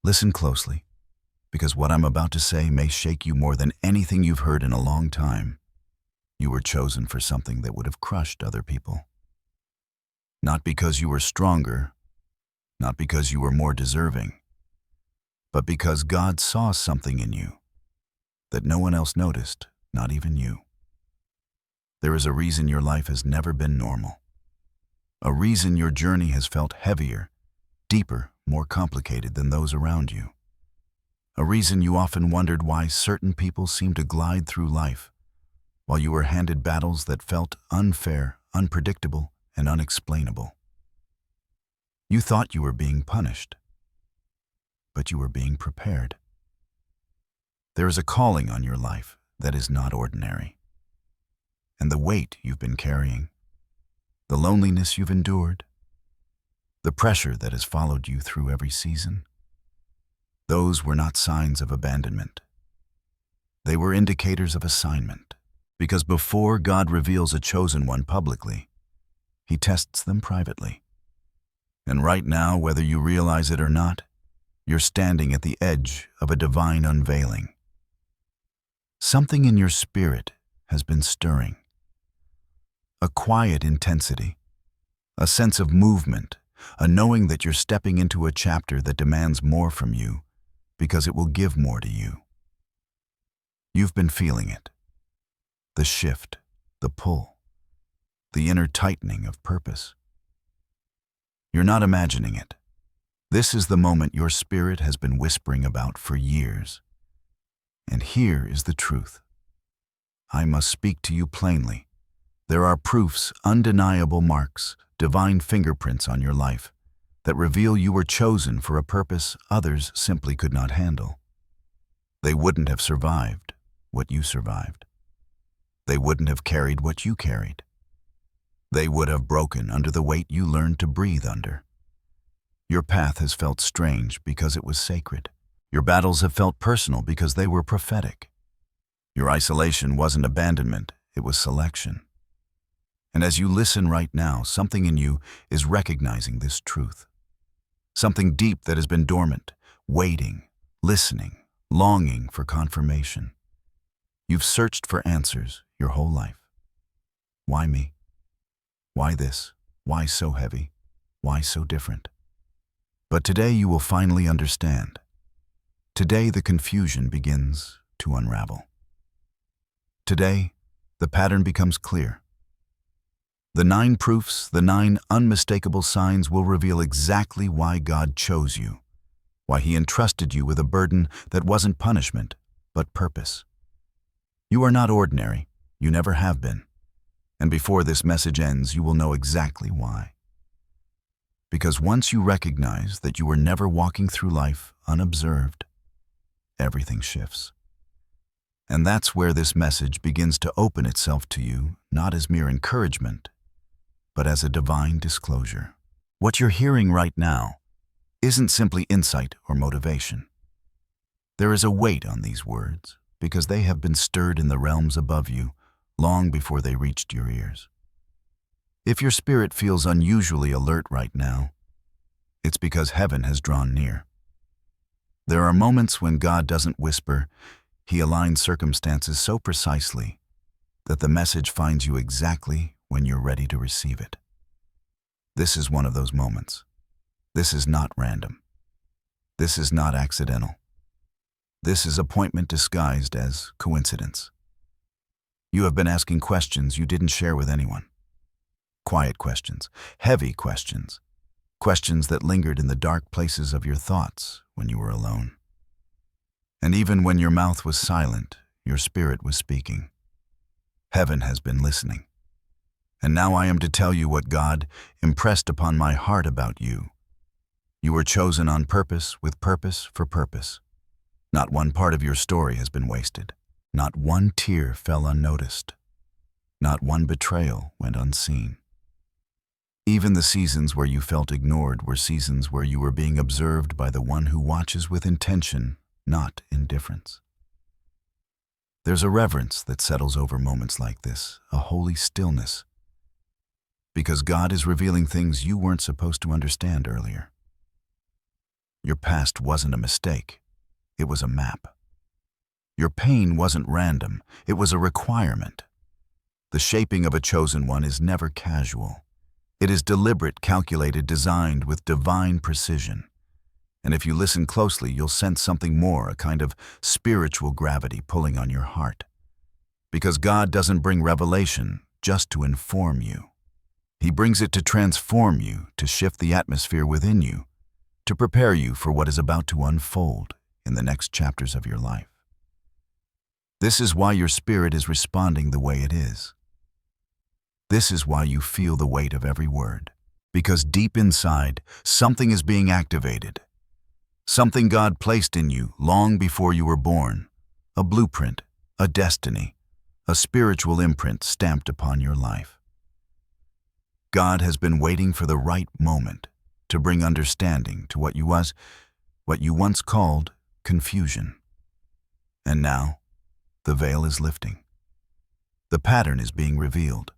Listen closely, because what I'm about to say may shake you more than anything you've heard in a long time. You were chosen for something that would have crushed other people. Not because you were stronger, not because you were more deserving, but because God saw something in you that no one else noticed, not even you. There is a reason your life has never been normal. A reason your journey has felt heavier, deeper, more complicated than those around you. A reason you often wondered why certain people seemed to glide through life, while you were handed battles that felt unfair, unpredictable, and unexplainable. You thought you were being punished, but you were being prepared. There is a calling on your life that is not ordinary. And the weight you've been carrying, the loneliness you've endured, the pressure that has followed you through every season, those were not signs of abandonment. They were indicators of assignment, because before God reveals a chosen one publicly, He tests them privately. And right now, whether you realize it or not, you're standing at the edge of a divine unveiling. Something in your spirit has been stirring. A quiet intensity, a sense of movement, a knowing that you're stepping into a chapter that demands more from you because it will give more to you. You've been feeling it. The shift, the pull, the inner tightening of purpose. You're not imagining it. This is the moment your spirit has been whispering about for years. And here is the truth. I must speak to you plainly. There are proofs, undeniable marks, divine fingerprints on your life that reveal you were chosen for a purpose others simply could not handle. They wouldn't have survived what you survived. They wouldn't have carried what you carried. They would have broken under the weight you learned to breathe under. Your path has felt strange because it was sacred. Your battles have felt personal because they were prophetic. Your isolation wasn't abandonment, it was selection. And as you listen right now, something in you is recognizing this truth. Something deep that has been dormant, waiting, listening, longing for confirmation. You've searched for answers your whole life. Why me? Why this? Why so heavy? Why so different? But today you will finally understand. Today the confusion begins to unravel. Today, the pattern becomes clear. The 9 proofs, the 9 unmistakable signs will reveal exactly why God chose you, why He entrusted you with a burden that wasn't punishment, but purpose. You are not ordinary, you never have been. And before this message ends, you will know exactly why. Because once you recognize that you were never walking through life unobserved, everything shifts. And that's where this message begins to open itself to you, not as mere encouragement, but as a divine disclosure. What you're hearing right now isn't simply insight or motivation. There is a weight on these words because they have been stirred in the realms above you long before they reached your ears. If your spirit feels unusually alert right now, it's because heaven has drawn near. There are moments when God doesn't whisper, He aligns circumstances so precisely that the message finds you exactly when you're ready to receive it. This is one of those moments. This is not random. This is not accidental. This is appointment disguised as coincidence. You have been asking questions you didn't share with anyone. Quiet questions, heavy questions, questions that lingered in the dark places of your thoughts when you were alone. And even when your mouth was silent, your spirit was speaking. Heaven has been listening. And now I am to tell you what God impressed upon my heart about you. You were chosen on purpose, with purpose for purpose. Not one part of your story has been wasted. Not one tear fell unnoticed. Not one betrayal went unseen. Even the seasons where you felt ignored were seasons where you were being observed by the one who watches with intention, not indifference. There's a reverence that settles over moments like this, a holy stillness, because God is revealing things you weren't supposed to understand earlier. Your past wasn't a mistake. It was a map. Your pain wasn't random. It was a requirement. The shaping of a chosen one is never casual. It is deliberate, calculated, designed with divine precision. And if you listen closely, you'll sense something more, a kind of spiritual gravity pulling on your heart. Because God doesn't bring revelation just to inform you. He brings it to transform you, to shift the atmosphere within you, to prepare you for what is about to unfold in the next chapters of your life. This is why your spirit is responding the way it is. This is why you feel the weight of every word. Because deep inside, something is being activated. Something God placed in you long before you were born. A blueprint, a destiny, a spiritual imprint stamped upon your life. God has been waiting for the right moment to bring understanding to what you once called confusion. And now, the veil is lifting. The pattern is being revealed.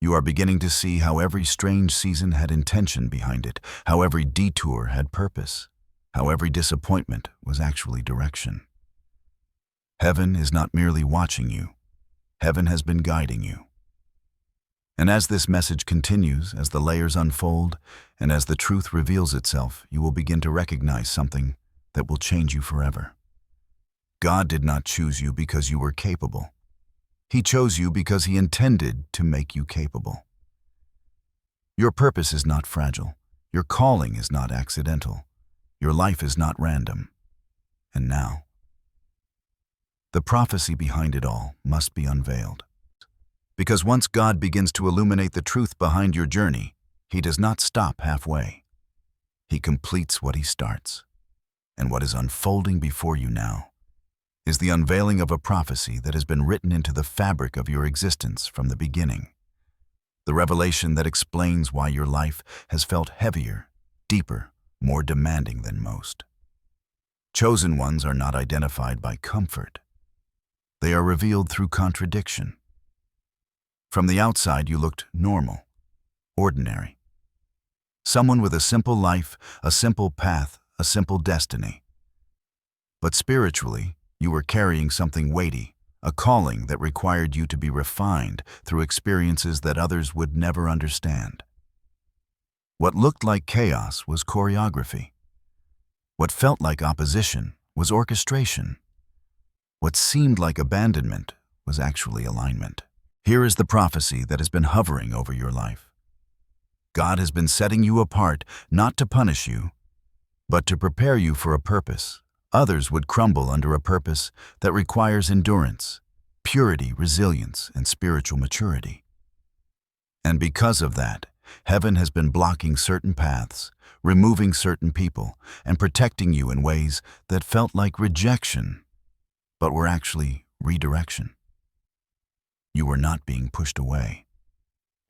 You are beginning to see how every strange season had intention behind it, how every detour had purpose, how every disappointment was actually direction. Heaven is not merely watching you. Heaven has been guiding you. And as this message continues, as the layers unfold, and as the truth reveals itself, you will begin to recognize something that will change you forever. God did not choose you because you were capable. He chose you because He intended to make you capable. Your purpose is not fragile. Your calling is not accidental. Your life is not random. And now, the prophecy behind it all must be unveiled. Because once God begins to illuminate the truth behind your journey, He does not stop halfway. He completes what He starts. And what is unfolding before you now is the unveiling of a prophecy that has been written into the fabric of your existence from the beginning. The revelation that explains why your life has felt heavier, deeper, more demanding than most. Chosen ones are not identified by comfort. They are revealed through contradiction. From the outside, you looked normal, ordinary. Someone with a simple life, a simple path, a simple destiny. But spiritually, you were carrying something weighty, a calling that required you to be refined through experiences that others would never understand. What looked like chaos was choreography. What felt like opposition was orchestration. What seemed like abandonment was actually alignment. Here is the prophecy that has been hovering over your life. God has been setting you apart not to punish you, but to prepare you for a purpose. Others would crumble under a purpose that requires endurance, purity, resilience, and spiritual maturity. And because of that, heaven has been blocking certain paths, removing certain people, and protecting you in ways that felt like rejection, but were actually redirection. You were not being pushed away.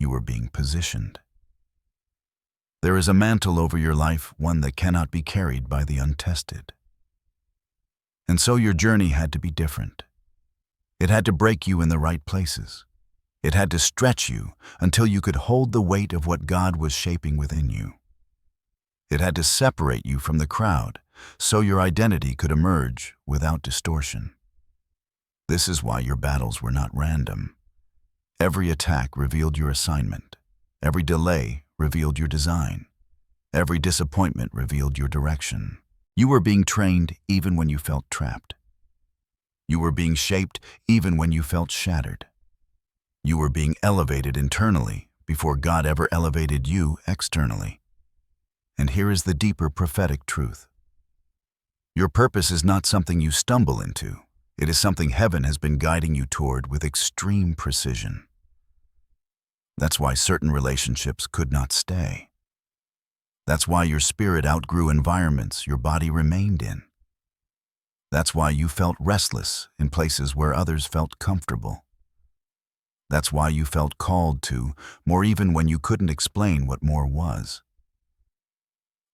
You were being positioned. There is a mantle over your life, one that cannot be carried by the untested. And so your journey had to be different. It had to break you in the right places. It had to stretch you until you could hold the weight of what God was shaping within you. It had to separate you from the crowd so your identity could emerge without distortion. This is why your battles were not random. Every attack revealed your assignment. Every delay revealed your design. Every disappointment revealed your direction. You were being trained even when you felt trapped. You were being shaped even when you felt shattered. You were being elevated internally before God ever elevated you externally. And here is the deeper prophetic truth. Your purpose is not something you stumble into. It is something heaven has been guiding you toward with extreme precision. That's why certain relationships could not stay. That's why your spirit outgrew environments your body remained in. That's why you felt restless in places where others felt comfortable. That's why you felt called to more even when you couldn't explain what more was.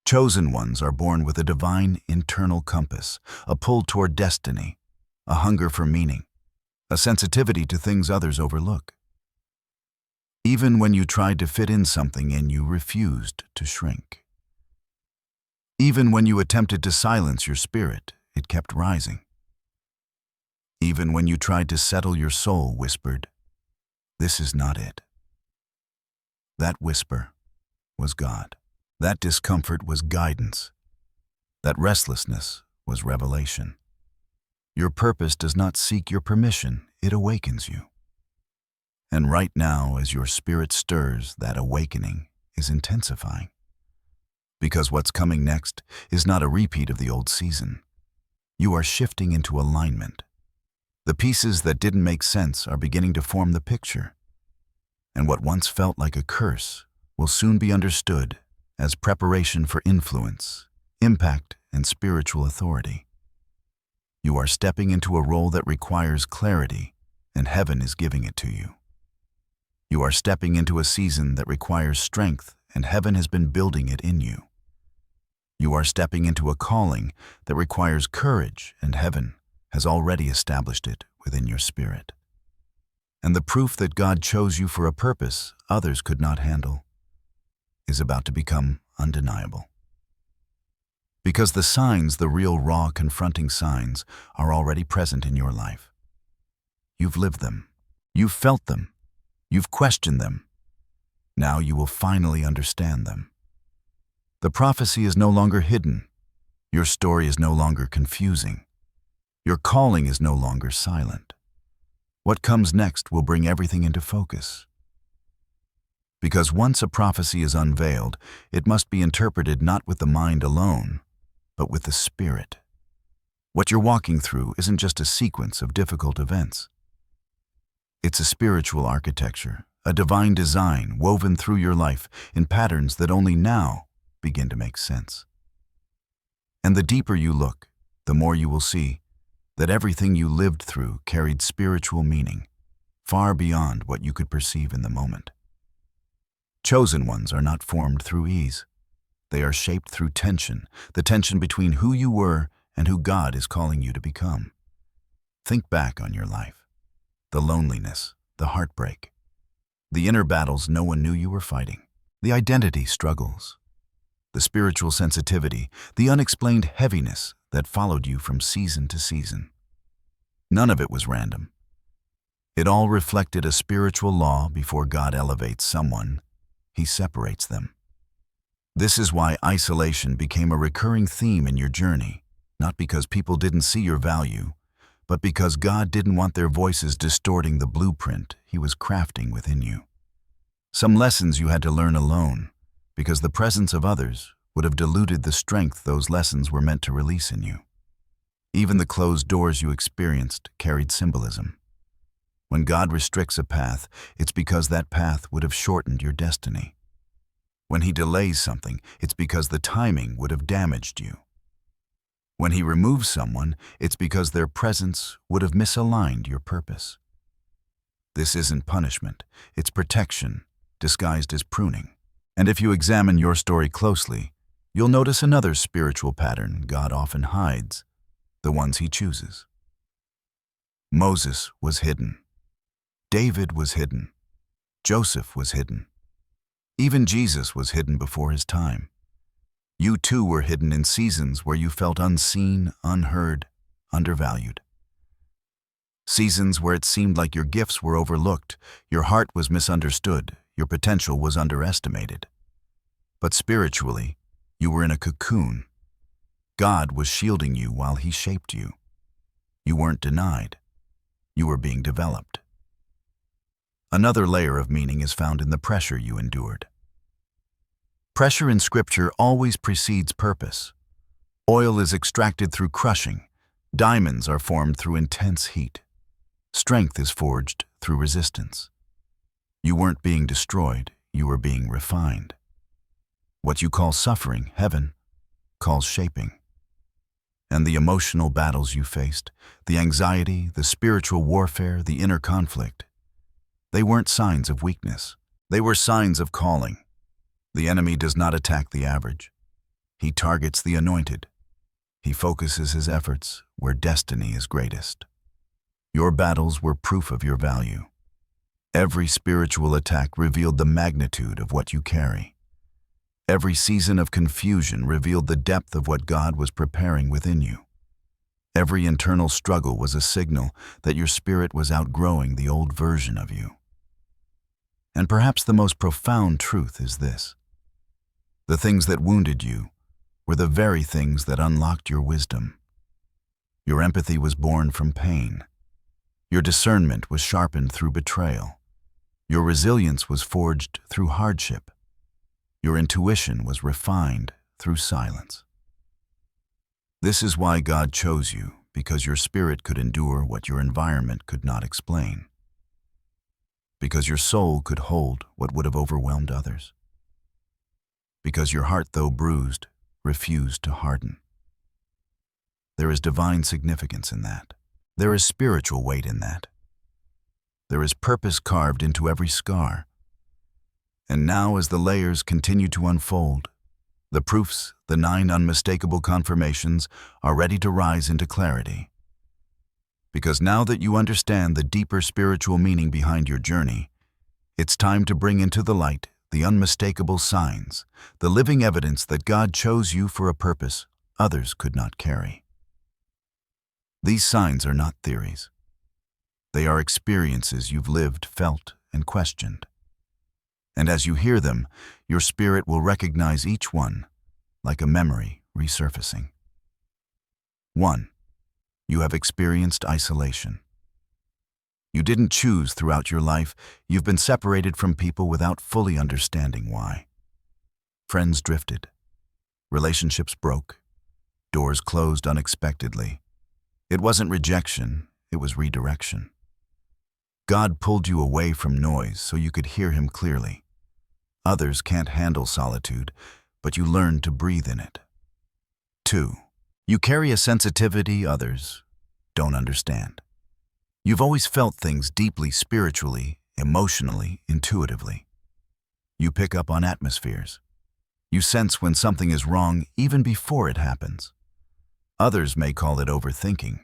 Chosen ones are born with a divine internal compass, a pull toward destiny, a hunger for meaning, a sensitivity to things others overlook. Even when you tried to fit in something and you refused to shrink. Even when you attempted to silence your spirit, it kept rising. Even when you tried to settle, your soul whispered, "This is not it." That whisper was God. That discomfort was guidance. That restlessness was revelation. Your purpose does not seek your permission, it awakens you. And right now, as your spirit stirs, that awakening is intensifying. Because what's coming next is not a repeat of the old season. You are shifting into alignment. The pieces that didn't make sense are beginning to form the picture. And what once felt like a curse will soon be understood as preparation for influence, impact, and spiritual authority. You are stepping into a role that requires clarity, and heaven is giving it to you. You are stepping into a season that requires strength, and heaven has been building it in you. You are stepping into a calling that requires courage, and heaven has already established it within your spirit. And the proof that God chose you for a purpose others could not handle is about to become undeniable. Because the signs, the real, raw, confronting signs, are already present in your life. You've lived them. You've felt them. You've questioned them. Now you will finally understand them. The prophecy is no longer hidden. Your story is no longer confusing. Your calling is no longer silent. What comes next will bring everything into focus. Because once a prophecy is unveiled, it must be interpreted not with the mind alone, but with the spirit. What you're walking through isn't just a sequence of difficult events. It's a spiritual architecture, a divine design woven through your life in patterns that only now begin to make sense. And the deeper you look, the more you will see that everything you lived through carried spiritual meaning, far beyond what you could perceive in the moment. Chosen ones are not formed through ease. They are shaped through tension, the tension between who you were and who God is calling you to become. Think back on your life. The loneliness, the heartbreak, the inner battles no one knew you were fighting, the identity struggles, the spiritual sensitivity, the unexplained heaviness that followed you from season to season. None of it was random. It all reflected a spiritual law. Before God elevates someone, He separates them. This is why isolation became a recurring theme in your journey, not because people didn't see your value, but because God didn't want their voices distorting the blueprint He was crafting within you. Some lessons you had to learn alone, because the presence of others would have diluted the strength those lessons were meant to release in you. Even the closed doors you experienced carried symbolism. When God restricts a path, it's because that path would have shortened your destiny. When He delays something, it's because the timing would have damaged you. When He removes someone, it's because their presence would have misaligned your purpose. This isn't punishment, it's protection, disguised as pruning. And if you examine your story closely, you'll notice another spiritual pattern God often hides, the ones He chooses. Moses was hidden. David was hidden. Joseph was hidden. Even Jesus was hidden before His time. You too were hidden in seasons where you felt unseen, unheard, undervalued. Seasons where it seemed like your gifts were overlooked, your heart was misunderstood, your potential was underestimated. But spiritually, you were in a cocoon. God was shielding you while He shaped you. You weren't denied. You were being developed. Another layer of meaning is found in the pressure you endured. Pressure in Scripture always precedes purpose. Oil is extracted through crushing. Diamonds are formed through intense heat. Strength is forged through resistance. You weren't being destroyed, you were being refined. What you call suffering, heaven calls shaping. And the emotional battles you faced, the anxiety, the spiritual warfare, the inner conflict, they weren't signs of weakness. They were signs of calling. The enemy does not attack the average. He targets the anointed. He focuses his efforts where destiny is greatest. Your battles were proof of your value. Every spiritual attack revealed the magnitude of what you carry. Every season of confusion revealed the depth of what God was preparing within you. Every internal struggle was a signal that your spirit was outgrowing the old version of you. And perhaps the most profound truth is this: the things that wounded you were the very things that unlocked your wisdom. Your empathy was born from pain. Your discernment was sharpened through betrayal. Your resilience was forged through hardship. Your intuition was refined through silence. This is why God chose you, because your spirit could endure what your environment could not explain. Because your soul could hold what would have overwhelmed others. Because your heart, though bruised, refused to harden. There is divine significance in that. There is spiritual weight in that. There is purpose carved into every scar. And now, as the layers continue to unfold, the proofs, the 9 unmistakable confirmations, are ready to rise into clarity. Because now that you understand the deeper spiritual meaning behind your journey, it's time to bring into the light the unmistakable signs, the living evidence that God chose you for a purpose others could not carry. These signs are not theories. They are experiences you've lived, felt, and questioned. And as you hear them, your spirit will recognize each one like a memory resurfacing. 1. You have experienced isolation. You didn't choose throughout your life. You've been separated from people without fully understanding why. Friends drifted. Relationships broke. Doors closed unexpectedly. It wasn't rejection, it was redirection. God pulled you away from noise so you could hear Him clearly. Others can't handle solitude, but you learn to breathe in it. 2. You carry a sensitivity others don't understand. You've always felt things deeply spiritually, emotionally, intuitively. You pick up on atmospheres. You sense when something is wrong even before it happens. Others may call it overthinking,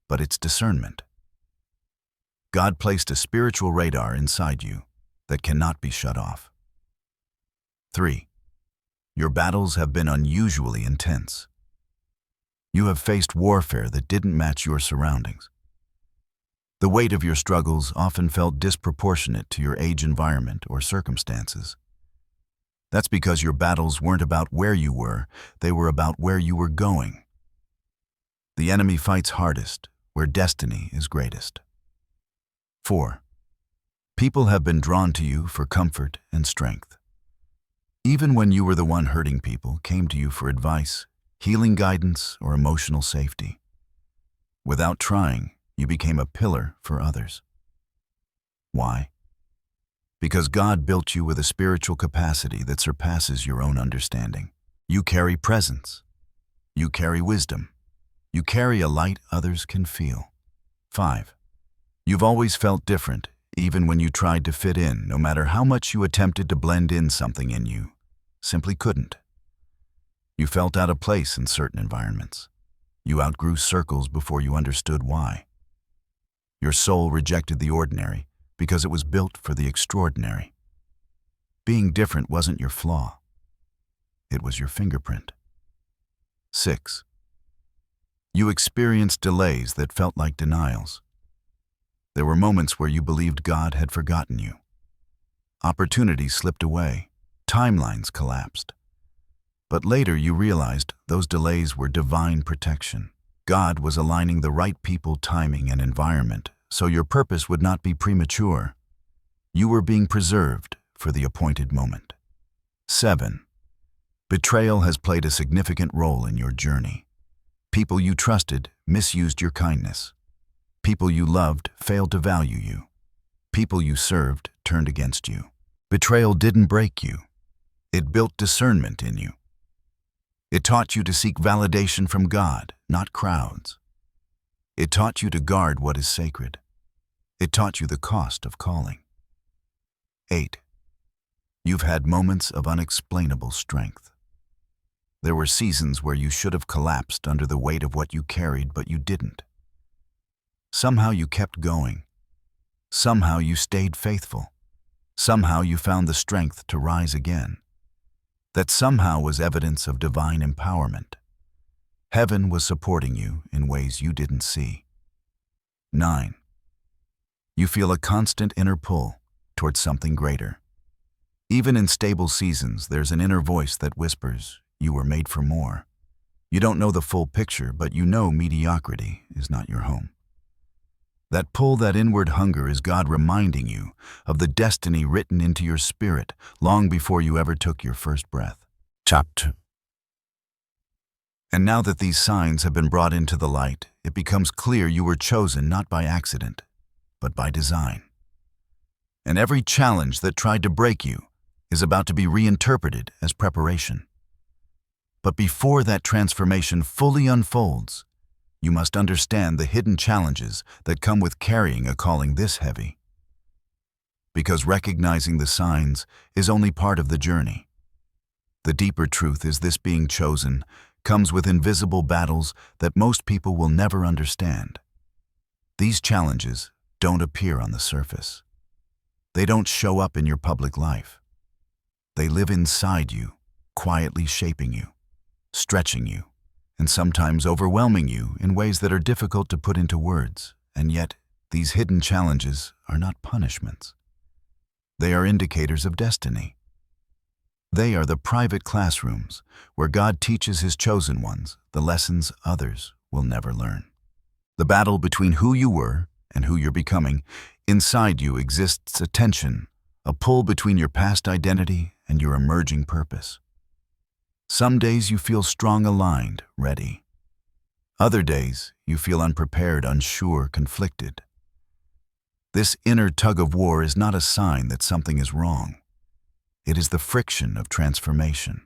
but it's discernment. God placed a spiritual radar inside you that cannot be shut off. 3. Your battles have been unusually intense. You have faced warfare that didn't match your surroundings. The weight of your struggles often felt disproportionate to your age, environment, or circumstances. That's because your battles weren't about where you were, they were about where you were going. The enemy fights hardest where destiny is greatest. 4. People have been drawn to you for comfort and strength. Even when you were the one hurting, people came to you for advice, healing guidance, or emotional safety. Without trying, you became a pillar for others. Why? Because God built you with a spiritual capacity that surpasses your own understanding. You carry presence. You carry wisdom. You carry a light others can feel. 5. You've always felt different, even when you tried to fit in. No matter how much you attempted to blend in, something in you simply couldn't. You felt out of place in certain environments. You outgrew circles before you understood why. Your soul rejected the ordinary because it was built for the extraordinary. Being different wasn't your flaw. It was your fingerprint. 6. You experienced delays that felt like denials. There were moments where you believed God had forgotten you. Opportunities slipped away. Timelines collapsed. But later you realized those delays were divine protection. God was aligning the right people, timing, and environment, so your purpose would not be premature. You were being preserved for the appointed moment. 7. Betrayal has played a significant role in your journey. People you trusted misused your kindness. People you loved failed to value you. People you served turned against you. Betrayal didn't break you. It built discernment in you. It taught you to seek validation from God, not crowds. It taught you to guard what is sacred. It taught you the cost of calling. 8. You've had moments of unexplainable strength. There were seasons where you should have collapsed under the weight of what you carried, but you didn't. Somehow you kept going. Somehow you stayed faithful. Somehow you found the strength to rise again. that somehow was evidence of divine empowerment. Heaven was supporting you in ways you didn't see. 9. You feel a constant inner pull towards something greater. Even in stable seasons, there's an inner voice that whispers, you were made for more. You don't know the full picture, but you know mediocrity is not your home. That pull, that inward hunger is God reminding you of the destiny written into your spirit long before you ever took your first breath. Chapter. And now that these signs have been brought into the light, it becomes clear you were chosen not by accident, but by design. And every challenge that tried to break you is about to be reinterpreted as preparation. But before that transformation fully unfolds, you must understand the hidden challenges that come with carrying a calling this heavy. Because recognizing the signs is only part of the journey. The deeper truth is this: being chosen comes with invisible battles that most people will never understand. These challenges don't appear on the surface. They don't show up in your public life. They live inside you, quietly shaping you, stretching you, and sometimes overwhelming you in ways that are difficult to put into words. And yet, these hidden challenges are not punishments. They are indicators of destiny. They are the private classrooms where God teaches His chosen ones the lessons others will never learn. The battle between who you were and who you're becoming, inside you exists a tension, a pull between your past identity and your emerging purpose. Some days you feel strong, aligned, ready. Other days you feel unprepared, unsure, conflicted. This inner tug of war is not a sign that something is wrong. It is the friction of transformation.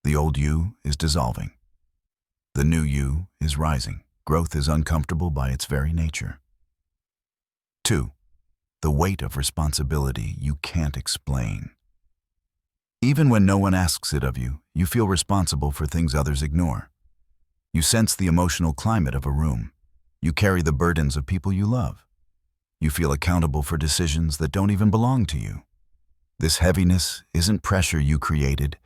The old you is dissolving. The new you is rising. Growth is uncomfortable by its very nature. 2. The weight of responsibility you can't explain. Even when no one asks it of you, you feel responsible for things others ignore. You sense the emotional climate of a room. You carry the burdens of people you love. You feel accountable for decisions that don't even belong to you. This heaviness isn't pressure you created,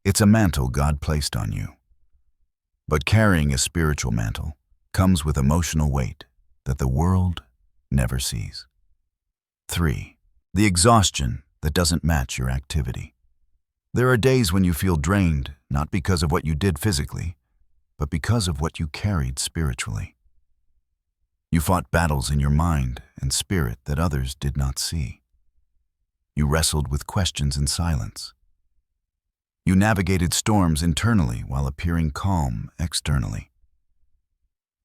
it's a mantle God placed on you. But carrying a spiritual mantle comes with emotional weight that the world never sees. 3. The exhaustion that doesn't match your activity. There are days when you feel drained, not because of what you did physically, but because of what you carried spiritually. You fought battles in your mind and spirit that others did not see. You wrestled with questions in silence. You navigated storms internally while appearing calm externally.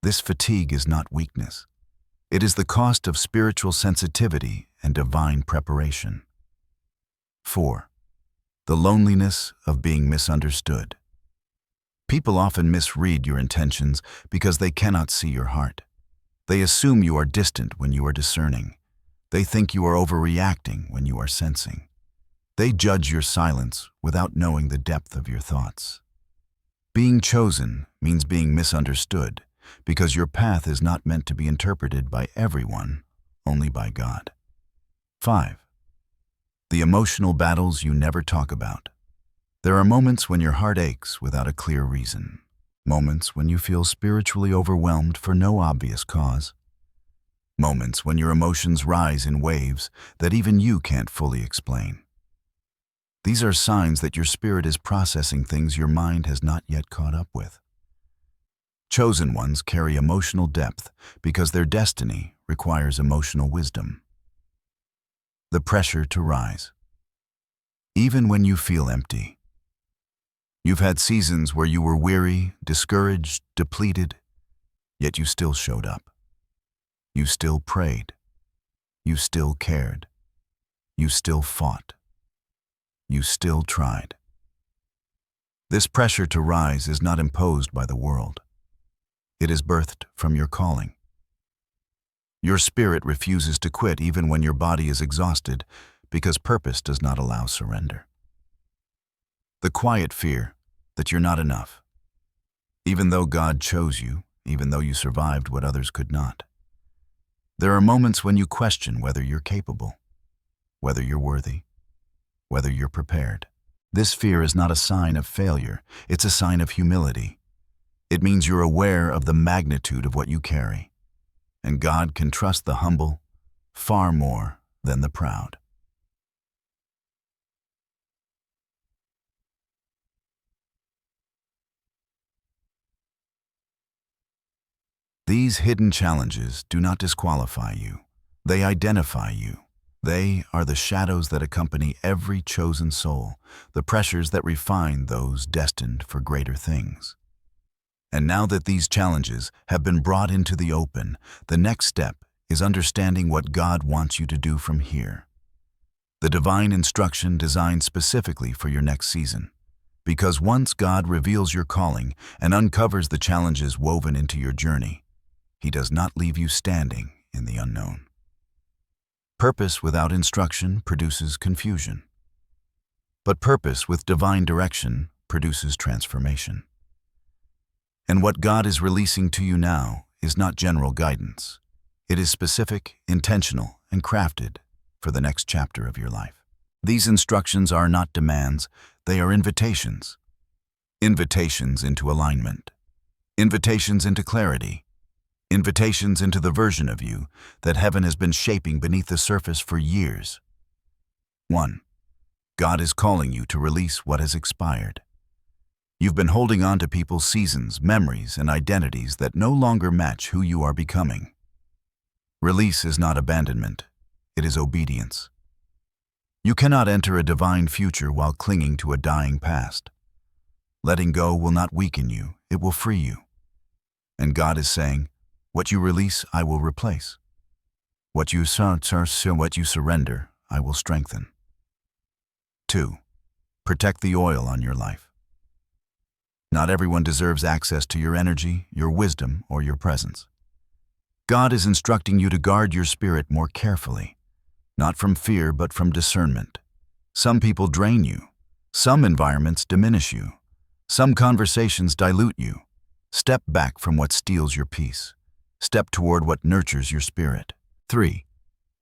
This fatigue is not weakness. It is the cost of spiritual sensitivity and divine preparation. 4. The loneliness of being misunderstood. People often misread your intentions because they cannot see your heart. They assume you are distant when you are discerning. They think you are overreacting when you are sensing. They judge your silence without knowing the depth of your thoughts. Being chosen means being misunderstood because your path is not meant to be interpreted by everyone, only by God. 5. The emotional battles you never talk about. There are moments when your heart aches without a clear reason. Moments when you feel spiritually overwhelmed for no obvious cause. Moments when your emotions rise in waves that even you can't fully explain. These are signs that your spirit is processing things your mind has not yet caught up with. Chosen ones carry emotional depth because their destiny requires emotional wisdom. The pressure to rise. Even when you feel empty. You've had seasons where you were weary, discouraged, depleted, yet you still showed up. You still prayed. You still cared. You still fought. You still tried. This pressure to rise is not imposed by the world. It is birthed from your calling. Your spirit refuses to quit even when your body is exhausted because purpose does not allow surrender. The quiet fear that you're not enough. Even though God chose you, even though you survived what others could not. There are moments when you question whether you're capable, whether you're worthy, whether you're prepared. This fear is not a sign of failure, it's a sign of humility. It means you're aware of the magnitude of what you carry. And God can trust the humble far more than the proud. These hidden challenges do not disqualify you. They identify you. They are the shadows that accompany every chosen soul, the pressures that refine those destined for greater things. And now that these challenges have been brought into the open, the next step is understanding what God wants you to do from here. The divine instruction designed specifically for your next season. Because once God reveals your calling and uncovers the challenges woven into your journey, He does not leave you standing in the unknown. Purpose without instruction produces confusion. But purpose with divine direction produces transformation. And what God is releasing to you now is not general guidance. It is specific, intentional, and crafted for the next chapter of your life. These instructions are not demands, they are invitations. Invitations into alignment. Invitations into clarity. Invitations into the version of you that heaven has been shaping beneath the surface for years. 1. God is calling you to release what has expired. You've been holding on to people's seasons, memories, and identities that no longer match who you are becoming. Release is not abandonment, it is obedience. You cannot enter a divine future while clinging to a dying past. Letting go will not weaken you, it will free you. And God is saying, what you release, I will replace. What you surrender, I will strengthen. 2. Protect the oil on your life. Not everyone deserves access to your energy, your wisdom, or your presence. God is instructing you to guard your spirit more carefully, not from fear but from discernment. Some people drain you. Some environments diminish you. Some conversations dilute you. Step back from what steals your peace. Step toward what nurtures your spirit. 3.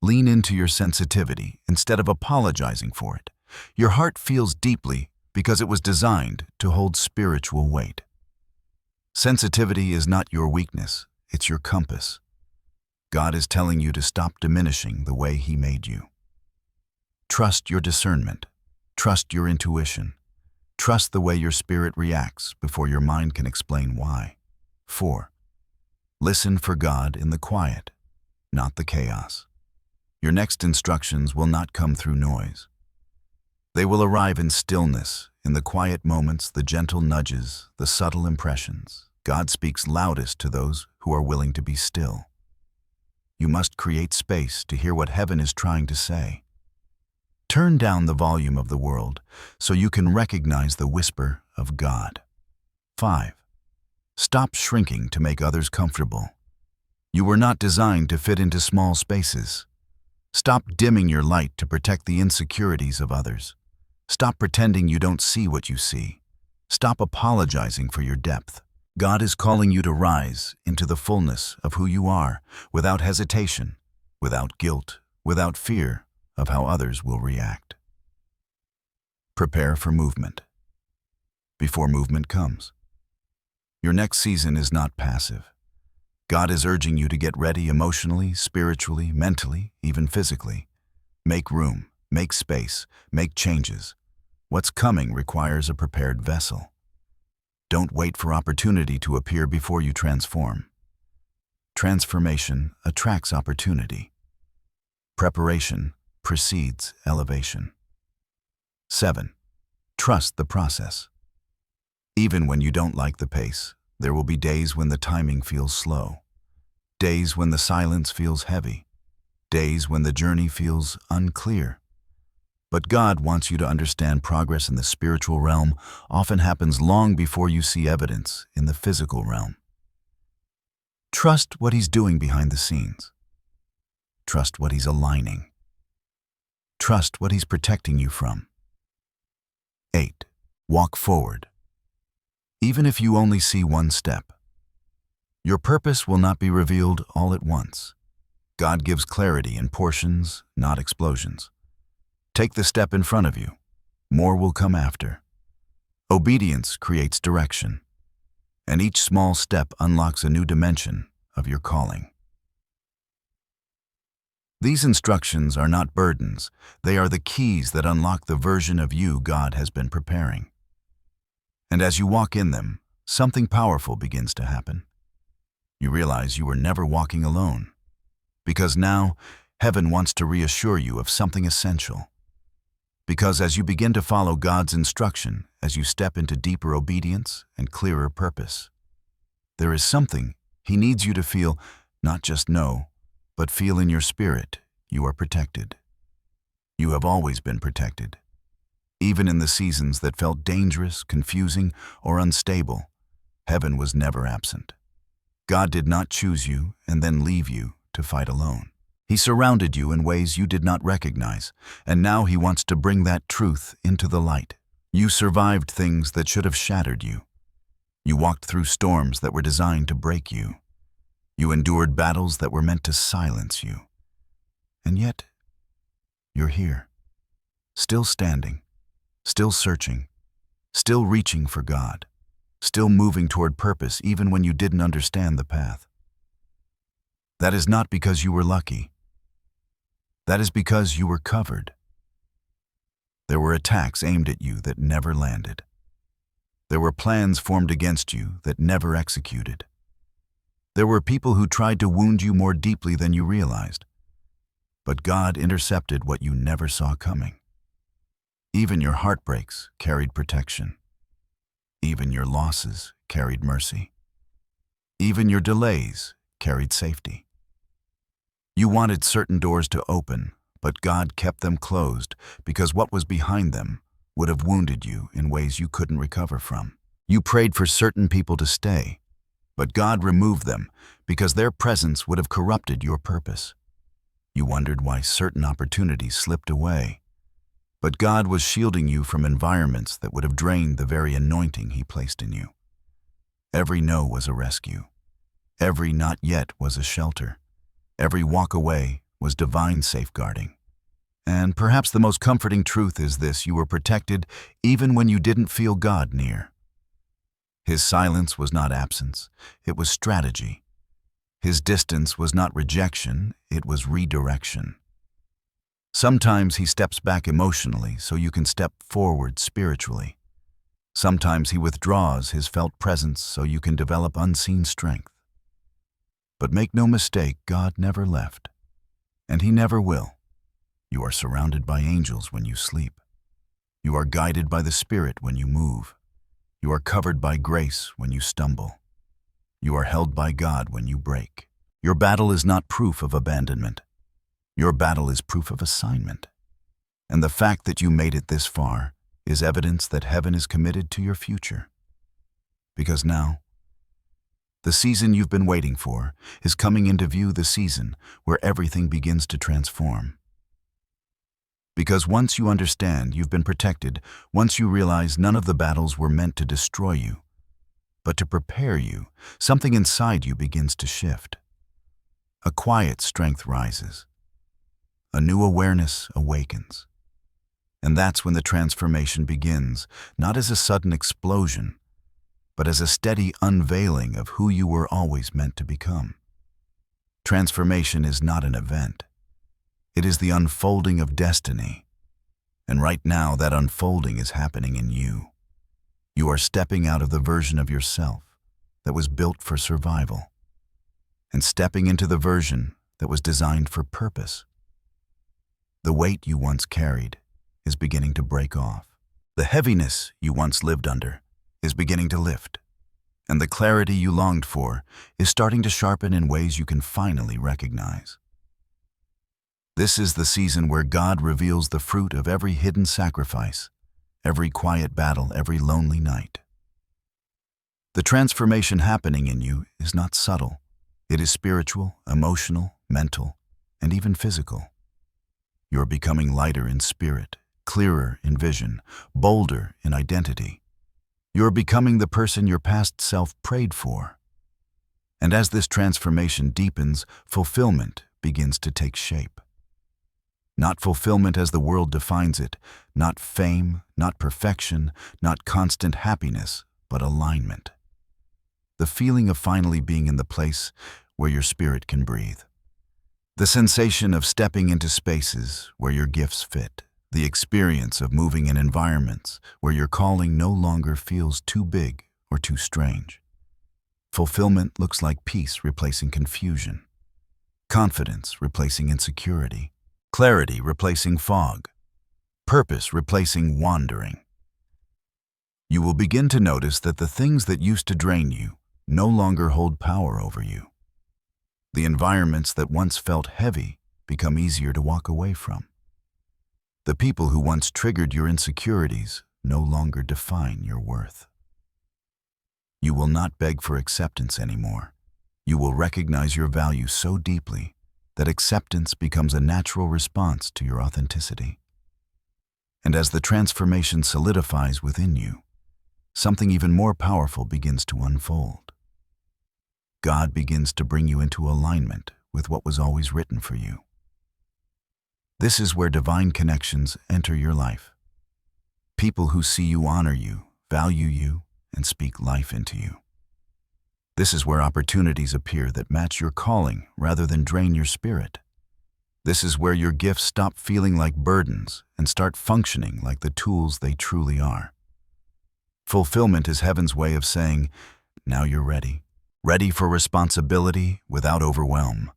Lean into your sensitivity instead of apologizing for it. Your heart feels deeply because it was designed to hold spiritual weight. Sensitivity is not your weakness, it's your compass. God is telling you to stop diminishing the way He made you. Trust your discernment. Trust your intuition. Trust the way your spirit reacts before your mind can explain why. 4. Listen for God in the quiet, not the chaos. Your next instructions will not come through noise. They will arrive in stillness, in the quiet moments, the gentle nudges, the subtle impressions. God speaks loudest to those who are willing to be still. You must create space to hear what heaven is trying to say. Turn down the volume of the world so you can recognize the whisper of God. 5. Stop shrinking to make others comfortable. You were not designed to fit into small spaces. Stop dimming your light to protect the insecurities of others. Stop pretending you don't see what you see. Stop apologizing for your depth. God is calling you to rise into the fullness of who you are, without hesitation, without guilt, without fear of how others will react. Prepare for movement. Before movement comes. Your next season is not passive. God is urging you to get ready emotionally, spiritually, mentally, even physically. Make room, make space, make changes. What's coming requires a prepared vessel. Don't wait for opportunity to appear before you transform. Transformation attracts opportunity. Preparation precedes elevation. 7. Trust the process. Even when you don't like the pace, there will be days when the timing feels slow. Days when the silence feels heavy. Days when the journey feels unclear. But God wants you to understand progress in the spiritual realm often happens long before you see evidence in the physical realm. Trust what He's doing behind the scenes. Trust what He's aligning. Trust what He's protecting you from. 8. Walk forward. Even if you only see one step. Your purpose will not be revealed all at once. God gives clarity in portions, not explosions. Take the step in front of you. more will come after. Obedience creates direction, and each small step unlocks a new dimension of your calling. These instructions are not burdens, they are the keys that unlock the version of you God has been preparing. And as you walk in them, something powerful begins to happen. You realize you were never walking alone, because now heaven wants to reassure you of something essential. Because as you begin to follow God's instruction, as you step into deeper obedience and clearer purpose, there is something He needs you to feel, not just know, but feel in your spirit. You are protected. You have always been protected. Even in the seasons that felt dangerous, confusing, or unstable, heaven was never absent. God did not choose you and then leave you to fight alone. He surrounded you in ways you did not recognize, and now He wants to bring that truth into the light. You survived things that should have shattered you. You walked through storms that were designed to break you. You endured battles that were meant to silence you. And yet, you're here, still standing, still searching, still reaching for God, still moving toward purpose even when you didn't understand the path. That is not because you were lucky. That is because you were covered. There were attacks aimed at you that never landed. There were plans formed against you that never executed. There were people who tried to wound you more deeply than you realized. But God intercepted what you never saw coming. Even your heartbreaks carried protection. Even your losses carried mercy. Even your delays carried safety. You wanted certain doors to open, but God kept them closed because what was behind them would have wounded you in ways you couldn't recover from. You prayed for certain people to stay, but God removed them because their presence would have corrupted your purpose. You wondered why certain opportunities slipped away, but God was shielding you from environments that would have drained the very anointing He placed in you. Every no was a rescue. Every not yet was a shelter. Every walk away was divine safeguarding. And perhaps the most comforting truth is this: you were protected even when you didn't feel God near. His silence was not absence, it was strategy. His distance was not rejection, it was redirection. Sometimes He steps back emotionally so you can step forward spiritually. Sometimes He withdraws His felt presence so you can develop unseen strength. But make no mistake, God never left, and He never will. You are surrounded by angels when you sleep. You are guided by the Spirit when you move. You are covered by grace when you stumble. You are held by God when you break. Your battle is not proof of abandonment. Your battle is proof of assignment. And the fact that you made it this far is evidence that heaven is committed to your future. Because now, the season you've been waiting for is coming into view, the season where everything begins to transform. Because once you understand you've been protected, once you realize none of the battles were meant to destroy you, but to prepare you, something inside you begins to shift. A quiet strength rises. A new awareness awakens. And that's when the transformation begins, not as a sudden explosion, but as a steady unveiling of who you were always meant to become. Transformation is not an event. It is the unfolding of destiny. And right now, that unfolding is happening in you. You are stepping out of the version of yourself that was built for survival and stepping into the version that was designed for purpose. The weight you once carried is beginning to break off. The heaviness you once lived under is beginning to lift, and the clarity you longed for is starting to sharpen in ways you can finally recognize. This is the season where God reveals the fruit of every hidden sacrifice, every quiet battle, every lonely night. The transformation happening in you is not subtle. It is spiritual, emotional, mental, and even physical. You're becoming lighter in spirit, clearer in vision, bolder in identity. You're becoming the person your past self prayed for. And as this transformation deepens, fulfillment begins to take shape. Not fulfillment as the world defines it, not fame, not perfection, not constant happiness, but alignment. The feeling of finally being in the place where your spirit can breathe. The sensation of stepping into spaces where your gifts fit. The experience of moving in environments where your calling no longer feels too big or too strange. Fulfillment looks like peace replacing confusion, confidence replacing insecurity, clarity replacing fog, purpose replacing wandering. You will begin to notice that the things that used to drain you no longer hold power over you. The environments that once felt heavy become easier to walk away from. The people who once triggered your insecurities no longer define your worth. You will not beg for acceptance anymore. You will recognize your value so deeply that acceptance becomes a natural response to your authenticity. And as the transformation solidifies within you, something even more powerful begins to unfold. God begins to bring you into alignment with what was always written for you. This is where divine connections enter your life. People who see you honor you, value you, and speak life into you. This is where opportunities appear that match your calling rather than drain your spirit. This is where your gifts stop feeling like burdens and start functioning like the tools they truly are. Fulfillment is heaven's way of saying, now you're ready. Ready for responsibility without overwhelm.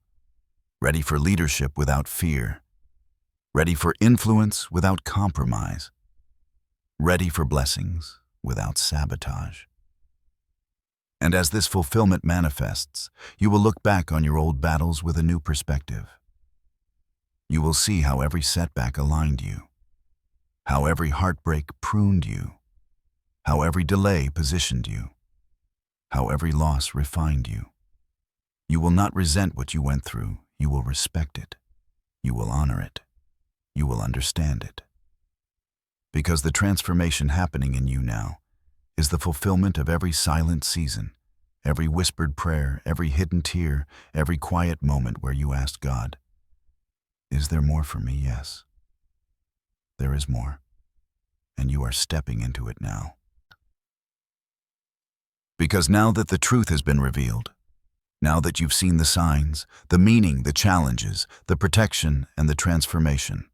Ready for leadership without fear. Ready for influence without compromise. Ready for blessings without sabotage. And as this fulfillment manifests, you will look back on your old battles with a new perspective. You will see how every setback aligned you, how every heartbreak pruned you, how every delay positioned you, how every loss refined you. You will not resent what you went through, you will respect it. You will honor it. You will understand it. Because the transformation happening in you now is the fulfillment of every silent season, every whispered prayer, every hidden tear, every quiet moment where you asked God, is there more for me? Yes. There is more. And you are stepping into it now. Because now that the truth has been revealed, now that you've seen the signs, the meaning, the challenges, the protection, and the transformation,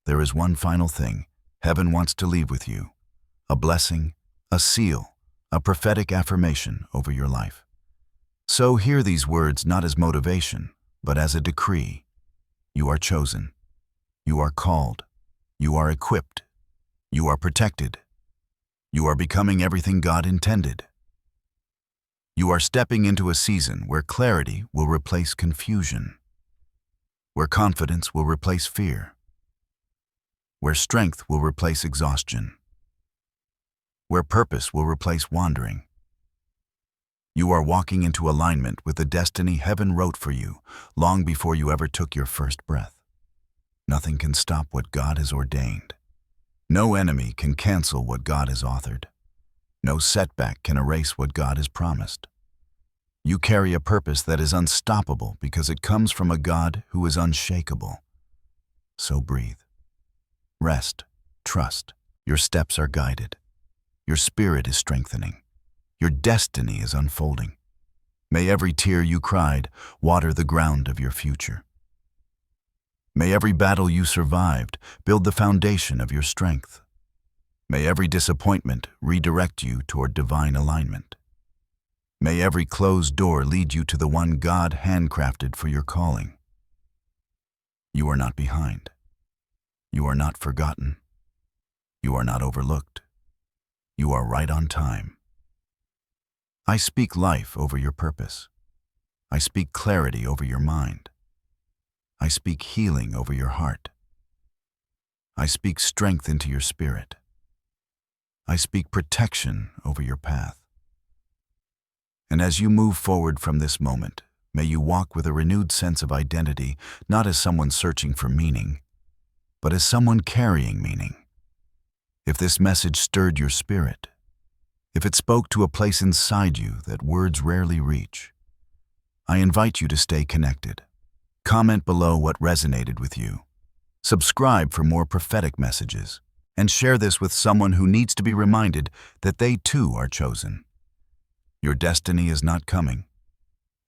there is one final thing heaven wants to leave with you, a blessing, a seal, a prophetic affirmation over your life. So hear these words not as motivation, but as a decree. You are chosen. You are called. You are equipped. You are protected. You are becoming everything God intended. You are stepping into a season where clarity will replace confusion, where confidence will replace fear, where strength will replace exhaustion, where purpose will replace wandering. You are walking into alignment with the destiny heaven wrote for you long before you ever took your first breath. Nothing can stop what God has ordained. No enemy can cancel what God has authored. No setback can erase what God has promised. You carry a purpose that is unstoppable because it comes from a God who is unshakable. So breathe. Rest. Trust. Your steps are guided. Your spirit is strengthening. Your destiny is unfolding. May every tear you cried water the ground of your future. May every battle you survived build the foundation of your strength. May every disappointment redirect you toward divine alignment. May every closed door lead you to the one God handcrafted for your calling. You are not behind. You are not forgotten. You are not overlooked. You are right on time. I speak life over your purpose. I speak clarity over your mind. I speak healing over your heart. I speak strength into your spirit. I speak protection over your path. And as you move forward from this moment, may you walk with a renewed sense of identity, not as someone searching for meaning, but as someone carrying meaning. If this message stirred your spirit, if it spoke to a place inside you that words rarely reach, I invite you to stay connected. Comment below what resonated with you. Subscribe for more prophetic messages, and share this with someone who needs to be reminded that they too are chosen. Your destiny is not coming.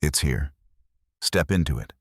It's here. Step into it.